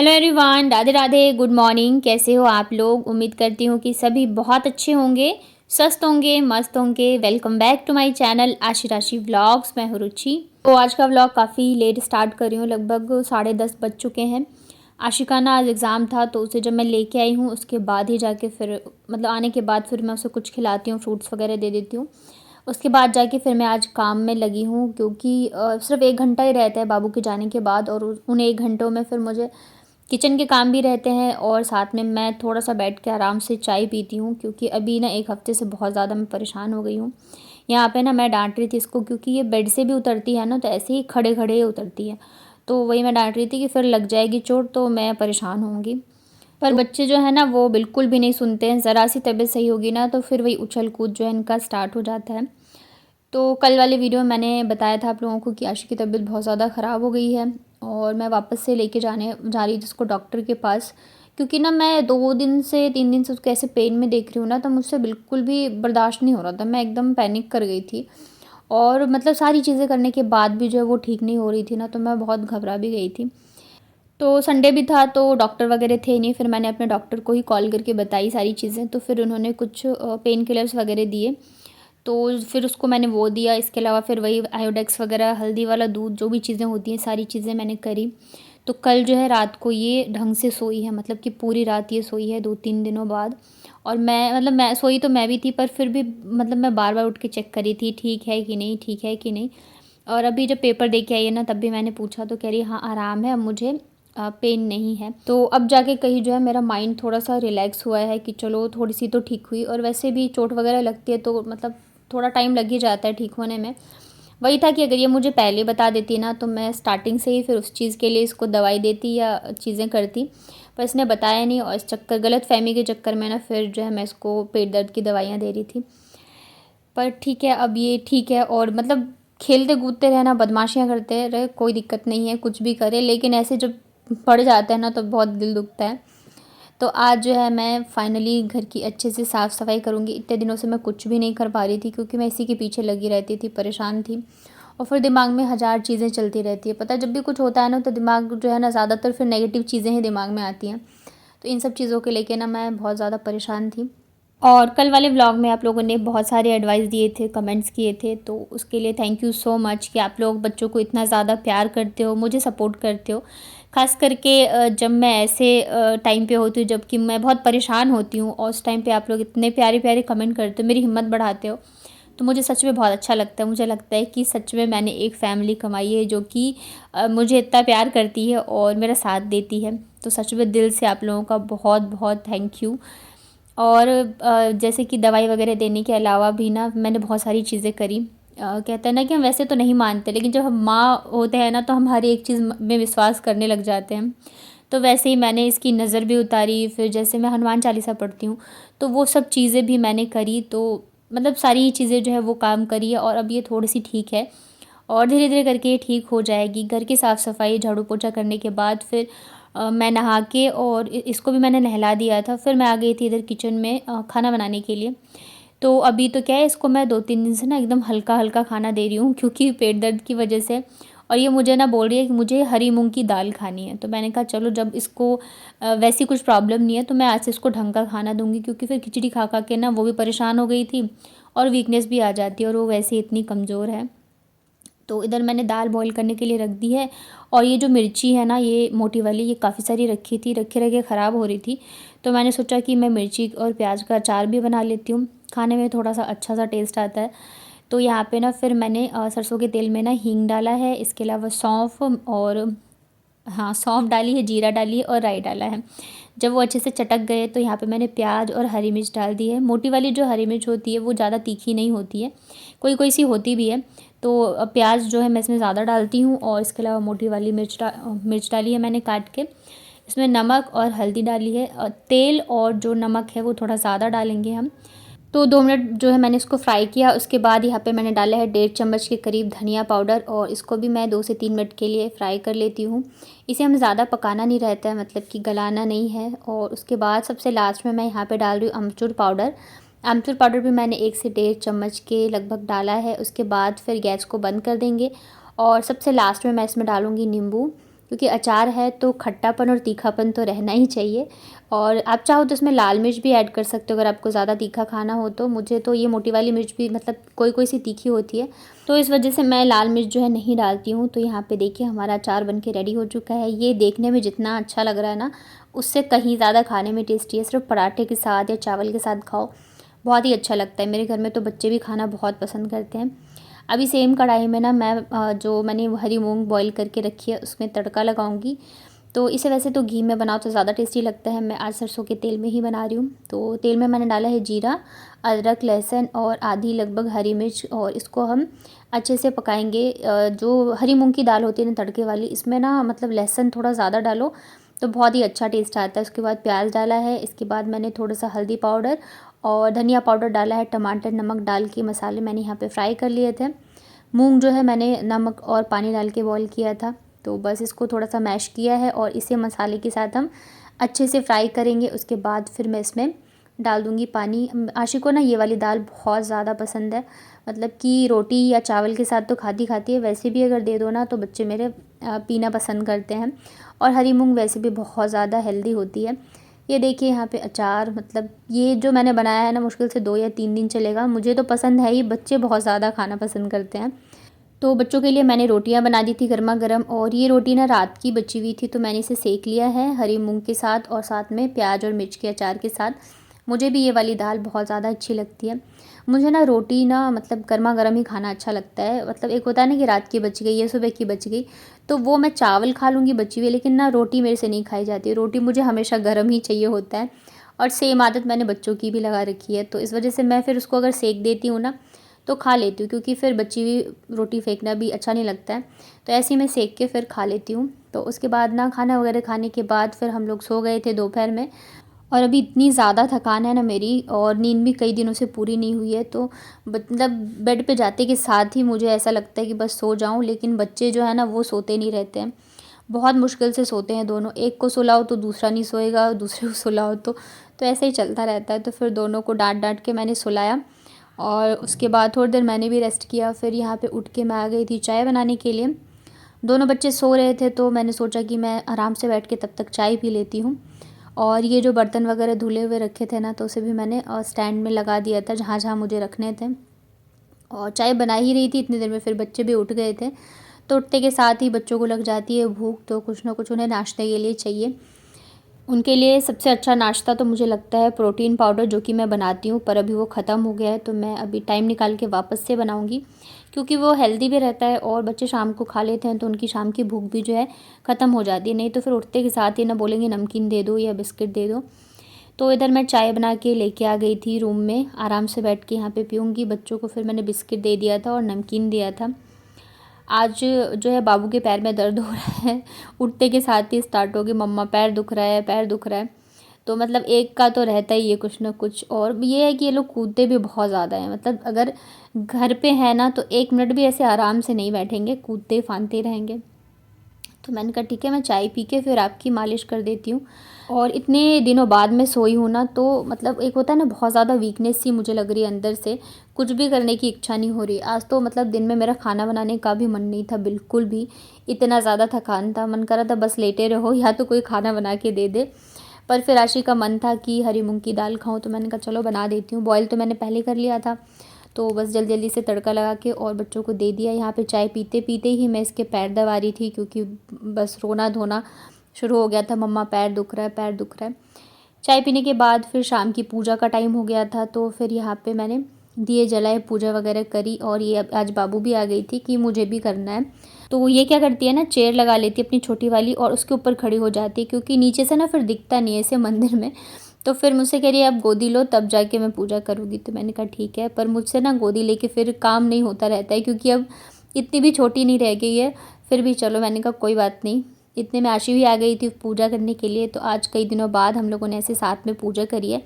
Hello everyone, Radhe Radhe, good morning. कैसे हो आप लोग? उम्मीद करती हूँ कि सभी बहुत अच्छे होंगे, स्वस्थ होंगे, मस्त होंगे। Welcome back to my channel Aashi Rashi vlogs. मैं हूँ रुचि। तो आज का व्लॉग काफ़ी लेट स्टार्ट कर रही हूँ, लगभग 10:30 बज चुके हैं। आशी का ना आज एग्ज़ाम था, तो उसे जब मैं लेके आई हूँ उसके बाद ही जाके फिर मतलब आने के बाद फिर मैं उसे कुछ खिलाती हूँ, फ्रूट्स वगैरह दे देती हूँ। उसके बाद जाके फिर मैं आज काम में लगी हूँ, क्योंकि सिर्फ 1 घंटा ही रहता है बाबू के जाने के बाद, और उन 1 घंटों में फिर मुझे किचन के काम भी रहते हैं और साथ में मैं थोड़ा-सा बैठ के आराम से चाय पीती हूँ, क्योंकि अभी ना 1 हफ़्ते से बहुत ज़्यादा मैं परेशान हो गई हूँ। यहाँ पे ना मैं डाँट रही थी इसको, क्योंकि ये बेड से भी उतरती है ना, तो ऐसे ही खड़े-खड़े ही उतरती है। तो वही मैं डाँट रही थी कि फिर लग जाएगी चोट तो मैं परेशान होऊँगी। पर बच्चे जो है ना वो बिल्कुल भी नहीं सुनते हैं, ज़रा सी तबीयत सही होगी ना तो फिर वही उछल-कूद जो है इनका स्टार्ट हो जाता है। तो कल वाले वीडियो में मैंने बताया था आप लोगों को कि आशी की तबीयत बहुत ज़्यादा ख़राब हो गई है और मैं वापस से लेके जा रही थी उसको डॉक्टर के पास, क्योंकि ना मैं 2 दिन से 3 दिन से उसको ऐसे पेन में देख रही हूँ ना, तो मुझसे बिल्कुल भी बर्दाश्त नहीं हो रहा था। मैं एकदम पैनिक कर गई थी और मतलब सारी चीज़ें करने के बाद भी जो है वो ठीक नहीं हो रही थी ना, तो मैं बहुत घबरा भी गई थी। तो संडे भी था तो डॉक्टर वगैरह थे नहीं, फिर मैंने अपने डॉक्टर को ही कॉल करके बताई सारी चीज़ें, तो फिर उन्होंने कुछ पेन किलर्स वगैरह दिए। तो फिर उसको मैंने वो दिया, इसके अलावा फिर वही आयोडेक्स वगैरह, हल्दी वाला दूध, जो भी चीज़ें होती हैं सारी चीज़ें मैंने करी। तो कल जो है रात को ये ढंग से सोई है, मतलब कि पूरी रात ये सोई है 2-3 दिनों बाद। और मैं मतलब मैं सोई तो मैं भी थी, पर फिर भी मतलब मैं बार-बार उठ के चेक कर रही थी ठीक है कि नहीं, ठीक है कि नहीं। और अभी जब पेपर दे के आई है ना तब भी मैंने पूछा तो कह रही है हाँ आराम है, अब मुझे पेन नहीं है। तो अब जाके कहीं जो है मेरा माइंड थोड़ा-सा रिलैक्स हुआ है कि चलो थोड़ी-सी तो ठीक हुई, और वैसे भी चोट वगैरह लगती है तो मतलब थोड़ा टाइम लग ही जाता है ठीक होने में। वही था कि अगर ये मुझे पहले बता देती ना तो मैं स्टार्टिंग से ही फिर उस चीज़ के लिए इसको दवाई देती या चीज़ें करती। पर इसने बताया नहीं और इस चक्कर गलतफ़हमी के चक्कर में ना फिर जो है मैं इसको पेट दर्द की दवाइयाँ दे रही थी। पर ठीक है, अब ये ठीक है और मतलब खेलते-कूदते रहना, बदमाशियाँ करते रहे, कोई दिक्कत नहीं है, कुछ भी करे, लेकिन ऐसे जब पड़ जाता है ना तो बहुत दिल दुखता है। तो आज जो है मैं फाइनली घर की अच्छे से साफ़-सफ़ाई करूँगी। इतने दिनों से मैं कुछ भी नहीं कर पा रही थी, क्योंकि मैं इसी के पीछे लगी रहती थी, परेशान थी और फिर दिमाग में हज़ार चीज़ें चलती रहती है। पता है जब भी कुछ होता है ना तो दिमाग जो है ना ज़्यादातर फिर नेगेटिव चीज़ें ही दिमाग में आती हैं। तो इन सब चीज़ों को लेके ना मैं बहुत ज़्यादा परेशान थी। और कल वाले व्लॉग में आप लोगों ने बहुत सारे एडवाइस दिए थे, कमेंट्स किए थे, तो उसके लिए थैंक यू सो मच कि आप लोग बच्चों को इतना ज़्यादा प्यार करते हो, मुझे सपोर्ट करते हो। ख़ास करके जब मैं ऐसे टाइम पे होती हूँ जबकि मैं बहुत परेशान होती हूँ और उस टाइम पे आप लोग इतने प्यारे-प्यारे कमेंट करते हो, मेरी हिम्मत बढ़ाते हो, तो मुझे सच में बहुत अच्छा लगता है। मुझे लगता है कि सच में मैंने एक फ़ैमिली कमाई है जो कि मुझे इतना प्यार करती है और मेरा साथ देती है। तो सच में दिल से आप लोगों का बहुत-बहुत थैंक यू। और जैसे कि दवाई वगैरह देने के अलावा भी ना मैंने बहुत सारी चीज़ें करी। कहते हैं ना कि हम वैसे तो नहीं मानते, लेकिन जब हम माँ होते हैं ना तो हम हर एक चीज़ में विश्वास करने लग जाते हैं। तो वैसे ही मैंने इसकी नज़र भी उतारी, फिर जैसे मैं हनुमान चालीसा पढ़ती हूँ तो वो सब चीज़ें भी मैंने करी। तो मतलब सारी चीज़ें जो है वो काम करी है और अब ये थोड़ी सी ठीक है और धीरे-धीरे करके ये ठीक हो जाएगी। घर की साफ़-सफ़ाई, झाड़ू-पोछा करने के बाद फिर मैं नहा के और इसको भी मैंने नहला दिया था। फिर मैं आ गई थी इधर किचन में खाना बनाने के लिए। तो अभी तो क्या है, इसको मैं 2-3 दिन से ना एकदम हल्का-हल्का खाना दे रही हूँ, क्योंकि पेट दर्द की वज़ह से। और ये मुझे ना बोल रही है कि मुझे हरी मूँग की दाल खानी है। तो मैंने कहा चलो जब इसको वैसी कुछ प्रॉब्लम नहीं है तो मैं आज से इसको ढंग का खाना दूँगी, क्योंकि फिर खिचड़ी खा-खा के ना वो भी परेशान हो गई थी और वीकनेस भी आ जाती है और वो वैसे ही इतनी कमज़ोर है। तो इधर मैंने दाल बॉईल करने के लिए रख दी है और ये जो मिर्ची है ना, ये मोटी वाली, ये काफ़ी सारी रखी थी, रखे-रखे ख़राब हो रही थी। तो मैंने सोचा कि मैं मिर्ची और प्याज का अचार भी बना लेती हूँ, खाने में थोड़ा-सा अच्छा-सा टेस्ट आता है। तो यहाँ पे ना फिर मैंने सरसों के तेल में ना हींग डाला है, इसके अलावा सौंफ और हाँ, सौंफ डाली है, जीरा डाली है और राई डाला है। जब वो अच्छे से चटक गए तो यहाँ पे मैंने प्याज और हरी मिर्च डाल दी है। मोटी वाली जो हरी मिर्च होती है वो ज़्यादा तीखी नहीं होती है, कोई-कोई सी होती भी है। तो प्याज जो है मैं इसमें ज़्यादा डालती हूँ और इसके अलावा मोटी वाली मिर्च डाली है मैंने काट के। इसमें नमक और हल्दी डाली है। तेल और जो नमक है वो थोड़ा ज़्यादा डालेंगे हम। तो 2 मिनट जो है मैंने इसको फ्राई किया। उसके बाद यहाँ पे मैंने डाला है 1.5 चम्मच के करीब धनिया पाउडर और इसको भी मैं 2 से 3 मिनट के लिए फ्राई कर लेती हूँ। इसे हमें ज़्यादा पकाना नहीं रहता है, मतलब कि गलाना नहीं है। और उसके बाद सबसे लास्ट में मैं यहाँ पे डाल रही हूँ अमचूर पाउडर। अमचूर पाउडर भी मैंने 1 से 1.5 चम्मच के लगभग डाला है। उसके बाद फिर गैस को बंद कर देंगे और सबसे लास्ट में मैं इसमें डालूँगी नींबू। क्योंकि अचार है तो खट्टापन और तीखापन तो रहना ही चाहिए। और आप चाहो तो इसमें लाल मिर्च भी ऐड कर सकते हो अगर आपको ज़्यादा तीखा खाना हो तो। मुझे तो ये मोटी वाली मिर्च भी मतलब कोई कोई सी तीखी होती है, तो इस वजह से मैं लाल मिर्च जो है नहीं डालती हूँ। तो यहाँ पे देखिए हमारा अचार बन के रेडी हो चुका है। ये देखने में जितना अच्छा लग रहा है ना, उससे कहीं ज़्यादा खाने में टेस्टी है। सिर्फ पराठे के साथ या चावल के साथ खाओ, बहुत ही अच्छा लगता है। मेरे घर में तो बच्चे भी खाना बहुत पसंद करते हैं। अभी सेम कढ़ाई में ना मैं जो मैंने हरी मूंग बॉईल करके रखी है उसमें तड़का लगाऊंगी। तो इसे वैसे तो घी में बनाओ तो ज़्यादा टेस्टी लगता है, मैं आज सरसों के तेल में ही बना रही हूँ। तो तेल में मैंने डाला है जीरा, अदरक, लहसुन और आधी लगभग हरी मिर्च, और इसको हम अच्छे से पकाएंगे। जो हरी मूंग की दाल होती है ना तड़के वाली, इसमें ना मतलब लहसुन थोड़ा ज़्यादा डालो तो बहुत ही अच्छा टेस्ट आता है। उसके बाद प्याज डाला है, इसके बाद मैंने थोड़ा सा हल्दी पाउडर और धनिया पाउडर डाला है, टमाटर, नमक डाल के मसाले मैंने यहाँ पे फ्राई कर लिए थे। मूंग जो है मैंने नमक और पानी डाल के बॉईल किया था। तो बस इसको थोड़ा सा मैश किया है और इसे मसाले के साथ हम अच्छे से फ्राई करेंगे। उसके बाद फिर मैं इसमें डाल दूँगी पानी। आशी को ना ये वाली दाल बहुत ज़्यादा पसंद है, मतलब कि रोटी या चावल के साथ तो खाती खाती है, वैसे भी अगर दे दो ना तो बच्चे मेरे पीना पसंद करते हैं। और हरी मूंग वैसे भी बहुत ज़्यादा हेल्दी होती है। ये देखिए यहाँ पे अचार, मतलब ये जो मैंने बनाया है ना मुश्किल से 2 या 3 दिन चलेगा। मुझे तो पसंद है ही, बच्चे बहुत ज़्यादा खाना पसंद करते हैं। तो बच्चों के लिए मैंने रोटियां बना दी थी गर्मा गर्म, और ये रोटी ना रात की बची हुई थी तो मैंने इसे सेक लिया है हरी मूंग के साथ और साथ में प्याज और मिर्च के अचार के साथ। मुझे भी ये वाली दाल बहुत ज़्यादा अच्छी लगती है। मुझे ना रोटी ना मतलब गर्मा गर्म ही खाना अच्छा लगता है। मतलब एक होता है ना कि रात की बच गई या सुबह की बच गई, तो वो मैं चावल खा लूँगी बची हुई, लेकिन ना रोटी मेरे से नहीं खाई जाती। रोटी मुझे हमेशा गर्म ही चाहिए होता है। और सेम आदत मैंने बच्चों की भी लगा रखी है, तो इस वजह से मैं फिर उसको अगर सेक देती हूँ ना तो खा लेती हूँ, क्योंकि फिर बची हुई रोटी फेंकना भी अच्छा नहीं लगता है। तो ऐसे ही मैं सेक के फिर खा लेती हूँ। तो उसके बाद ना खाना वगैरह खाने के बाद फिर हम लोग सो गए थे दोपहर में। और अभी इतनी ज़्यादा थकान है ना मेरी, और नींद भी कई दिनों से पूरी नहीं हुई है, तो मतलब बेड पे जाते के साथ ही मुझे ऐसा लगता है कि बस सो जाऊँ। लेकिन बच्चे जो है ना वो सोते नहीं रहते हैं, बहुत मुश्किल से सोते हैं दोनों। एक को सुलाओ तो दूसरा नहीं सोएगा, दूसरे को सुलाओ तो ऐसे ही चलता रहता है। तो फिर दोनों को डांट डांट के मैंने सुलाया, और उसके बाद थोड़ी देर मैंने भी रेस्ट किया। फिर यहाँ पे उठ के मैं आ गई थी चाय बनाने के लिए। दोनों बच्चे सो रहे थे तो मैंने सोचा कि मैं आराम से बैठ के तब तक चाय पी लेती हूँ। और ये जो बर्तन वगैरह धुले हुए रखे थे ना, तो उसे भी मैंने स्टैंड में लगा दिया था जहाँ जहाँ मुझे रखने थे। और चाय बना ही रही थी इतनी देर में फिर बच्चे भी उठ गए थे। तो उठते के साथ ही बच्चों को लग जाती है भूख, तो कुछ ना कुछ उन्हें नाश्ते के लिए चाहिए। उनके लिए सबसे अच्छा नाश्ता तो मुझे लगता है प्रोटीन पाउडर, जो कि मैं बनाती हूँ, पर अभी वो ख़त्म हो गया है तो मैं अभी टाइम निकाल के वापस से बनाऊँगी, क्योंकि वो हेल्दी भी रहता है और बच्चे शाम को खा लेते हैं तो उनकी शाम की भूख भी जो है ख़त्म हो जाती है। नहीं तो फिर उठते के साथ ही ना बोलेंगे नमकीन दे दो या बिस्किट दे दो। तो इधर मैं चाय बना के लेके आ गई थी रूम में, आराम से बैठ के यहाँ पे पीऊँगी। बच्चों को फिर मैंने बिस्किट दे दिया था और नमकीन दिया था। आज जो है बाबू के पैर में दर्द हो रहा है, उठते के साथ ही स्टार्ट हो गई, मम्मा पैर दुख रहा है, पैर दुख रहा है। तो मतलब एक का तो रहता ही है कुछ ना कुछ। और ये है कि ये लोग कूदते भी बहुत ज़्यादा हैं, मतलब अगर घर पे है ना तो 1 मिनट भी ऐसे आराम से नहीं बैठेंगे, कूदते फांदते रहेंगे। तो मैंने कहा ठीक है, मैं चाय पी के फिर आपकी मालिश कर देती हूँ। और इतने दिनों बाद मैं सोई हूँ ना, तो मतलब एक होता है ना बहुत ज़्यादा वीकनेस सी मुझे लग रही है अंदर से, कुछ भी करने की इच्छा नहीं हो रही। आज तो मतलब दिन में मेरा खाना बनाने का भी मन नहीं था बिल्कुल भी, इतना ज़्यादा थकान था, मन कर रहा था बस लेटे रहो या तो कोई खाना बना के दे दे। पर फिर आशी का मन था कि हरी मूंग की दाल खाऊं, तो मैंने कहा चलो बना देती हूँ। बॉयल तो मैंने पहले कर लिया था, तो बस जल्दी जल्दी से तड़का लगा के और बच्चों को दे दिया। यहाँ पे चाय पीते पीते ही मैं इसके पैर दबा रही थी, क्योंकि बस रोना धोना शुरू हो गया था, मम्मा पैर दुख रहा है, पैर दुख रहा है। चाय पीने के बाद फिर शाम की पूजा का टाइम हो गया था, तो फिर यहाँ पे मैंने दिए जलाए, पूजा वगैरह करी। और ये आज बाबू भी आ गई थी कि मुझे भी करना है। तो ये क्या करती है ना, चेयर लगा लेती है अपनी छोटी वाली और उसके ऊपर खड़ी हो जाती है, क्योंकि नीचे से ना फिर दिखता नहीं है इसे मंदिर में। तो फिर मुझसे कह रही है आप गोदी लो तब जाके मैं पूजा करूँगी। तो मैंने कहा ठीक है, पर मुझसे ना गोदी लेके फिर काम नहीं होता रहता है, क्योंकि अब इतनी भी छोटी नहीं रह गई है। फिर भी चलो, मैंने कहा कोई बात नहीं। इतने में आशी भी आ गई थी पूजा करने के लिए, तो आज कई दिनों बाद हम लोगों ने ऐसे साथ में पूजा करी है।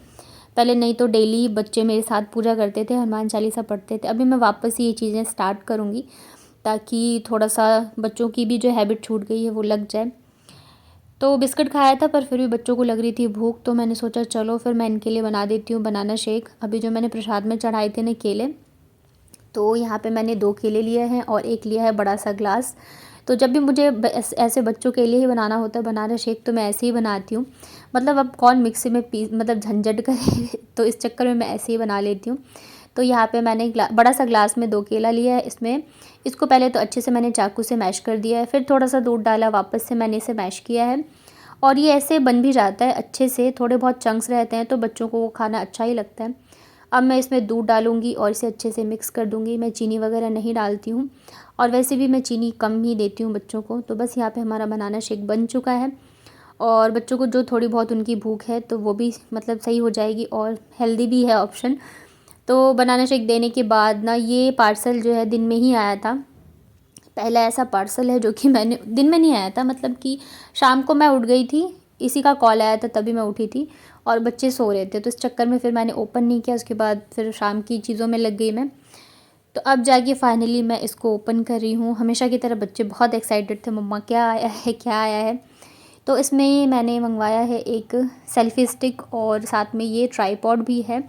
पहले नहीं तो डेली बच्चे मेरे साथ पूजा करते थे, हनुमान चालीसा पढ़ते थे। अभी मैं वापस ये चीज़ें स्टार्ट करूँगी, ताकि थोड़ा सा बच्चों की भी जो हैबिट छूट गई है वो लग जाए। तो बिस्किट खाया था, पर फिर भी बच्चों को लग रही थी भूख, तो मैंने सोचा चलो फिर मैं इनके लिए बना देती हूँ बनाना शेक। अभी जो मैंने प्रसाद में चढ़ाए थे ना केले, तो यहाँ पे मैंने 2 केले लिए हैं और एक लिया है बड़ा सा ग्लास। तो जब भी मुझे ऐसे बच्चों के लिए ही बनाना होता है बनाना शेक, तो मैं ऐसे ही बनाती हूँ। मतलब अब कौन मिक्सी में मतलब झंझट करे तो इस चक्कर में मैं ऐसे ही बना लेती हूँ। तो यहाँ पे मैंने बड़ा सा ग्लास में 2 केला लिया है। इसको पहले तो अच्छे से मैंने चाकू से मैश कर दिया है, फिर थोड़ा सा दूध डाला, वापस से मैंने इसे मैश किया है और ये ऐसे बन भी जाता है अच्छे से। थोड़े बहुत चंक्स रहते हैं तो बच्चों को वो खाना अच्छा ही लगता है। अब मैं इसमें दूध डालूँगी और इसे अच्छे से मिक्स कर दूँगी। मैं चीनी वगैरह नहीं डालती हूँ और वैसे भी मैं चीनी कम ही देती हूँ बच्चों को। तो बस यहाँ पे हमारा बनाना शेक बन चुका है और बच्चों को जो थोड़ी बहुत उनकी भूख है तो वो भी मतलब सही हो जाएगी और हेल्दी भी है ऑप्शन। तो बनाना शेक देने के बाद ना ये पार्सल जो है दिन में ही आया था। पहला ऐसा पार्सल है जो कि मैंने दिन में नहीं आया था, मतलब कि शाम को मैं उठ गई थी, इसी का कॉल आया था तभी मैं उठी थी और बच्चे सो रहे थे, तो इस चक्कर में फिर मैंने ओपन नहीं किया। उसके बाद फिर शाम की चीज़ों में लग गई मैं। तो अब जाके फाइनली मैं इसको ओपन कर रही हूँ। हमेशा की तरह बच्चे बहुत एक्साइटेड थे, मम्मा क्या आया है क्या आया है। तो इसमें मैंने मंगवाया है एक सेल्फ़ी स्टिक और साथ में ये ट्राइपॉड भी है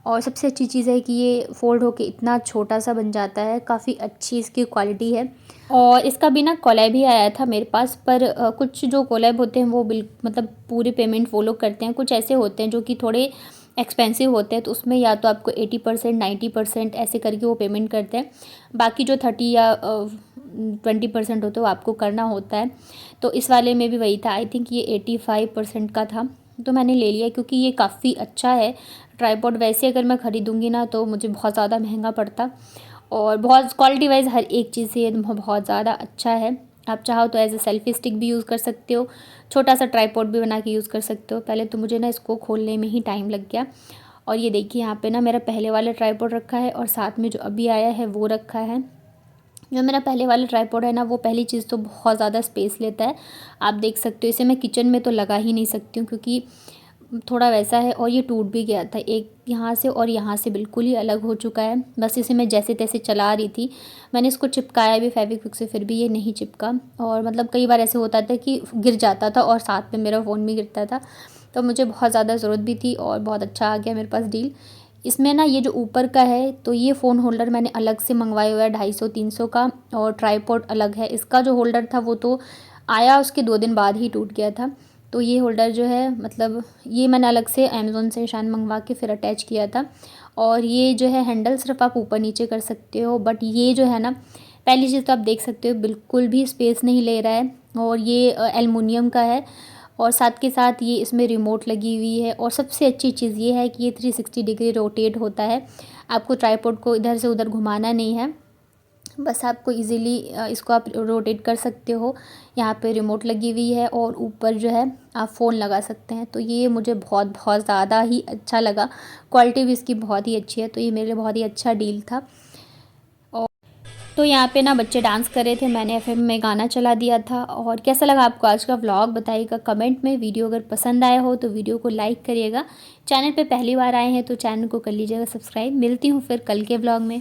और सबसे अच्छी चीज़ है कि ये फ़ोल्ड होके इतना छोटा सा बन जाता है। काफ़ी अच्छी इसकी क्वालिटी है और इसका भी ना कोलैब ही आया था मेरे पास, पर कुछ जो कोलैब होते हैं वो मतलब पूरी पेमेंट वो लोग करते हैं। कुछ ऐसे होते हैं जो कि थोड़े एक्सपेंसिव होते हैं, तो उसमें या तो आपको 80% 90% ऐसे करके वो पेमेंट करते हैं। बाकी जो 30 या 20% होते हैं वो आपको करना होता है। तो इस वाले में भी वही था, आई थिंक ये 85% का था। तो मैंने ले लिया क्योंकि ये काफ़ी अच्छा है ट्राइपॉड। वैसे अगर मैं ख़रीदूँगी ना तो मुझे बहुत ज़्यादा महंगा पड़ता और बहुत क्वालिटी वाइज हर एक चीज़ से ये बहुत ज़्यादा अच्छा है। आप चाहो तो एज ए सेल्फ़ी स्टिक भी यूज़ कर सकते हो, छोटा सा ट्राइपॉड भी बना के यूज़ कर सकते हो। पहले तो मुझे ना इसको खोलने में ही टाइम लग गया और ये देखिए यहाँ पे ना मेरा पहले वाला ट्राइपॉड रखा है और साथ में जो अभी आया है वो रखा है। जो मेरा पहले वाला ट्राइपॉड है ना, वो पहली चीज़ तो बहुत ज़्यादा स्पेस लेता है। आप देख सकते हो इसे मैं किचन में तो लगा ही नहीं सकती हूँ क्योंकि थोड़ा वैसा है और ये टूट भी गया था एक यहाँ से और यहाँ से बिल्कुल ही अलग हो चुका है। बस इसे मैं जैसे तैसे चला रही थी, मैंने इसको चिपकाया भी फेविक्विक से, फिर भी ये नहीं चिपका और मतलब कई बार ऐसे होता था कि गिर जाता था और साथ में मेरा फ़ोन भी गिरता था। तो मुझे बहुत ज़्यादा ज़रूरत भी थी और बहुत अच्छा आ गया मेरे पास डील। इसमें ना ये जो ऊपर का है तो ये फ़ोन होल्डर मैंने अलग से मंगवाया हुआ है 250-300 का और ट्राइपॉड अलग है। इसका जो होल्डर था वो तो आया उसके 2 दिन बाद ही टूट गया था। तो ये होल्डर जो है मतलब ये मैंने अलग से अमेज़ोन से शायद मंगवा के फिर अटैच किया था। और ये जो है हैंडल सिर्फ आप ऊपर नीचे कर सकते हो, बट ये जो है ना, पहली चीज़ तो आप देख सकते हो बिल्कुल भी स्पेस नहीं ले रहा है और ये एल्युमिनियम का है और साथ के साथ ये इसमें रिमोट लगी हुई है। और सबसे अच्छी चीज़ ये है कि ये 360 डिग्री रोटेट होता है। आपको ट्राइपॉड को इधर से उधर घुमाना नहीं है, बस आपको इजीली इसको आप रोटेट कर सकते हो। यहाँ पे रिमोट लगी हुई है और ऊपर जो है आप फ़ोन लगा सकते हैं। तो ये मुझे बहुत बहुत ज़्यादा ही अच्छा लगा। क्वालिटी भी इसकी बहुत ही अच्छी है, तो ये मेरे लिए बहुत ही अच्छा डील था। और तो यहाँ पे ना बच्चे डांस कर रहे थे, मैंने एफएम में गाना चला दिया था। और कैसा लगा आपको आज का व्लॉग बताइएगा कमेंट में। वीडियो अगर पसंद आया हो तो वीडियो को लाइक करिएगा। चैनल पे पहली बार आए हैं तो चैनल को कर लीजिएगा सब्सक्राइब। मिलती हूँ फिर कल के व्लॉग में।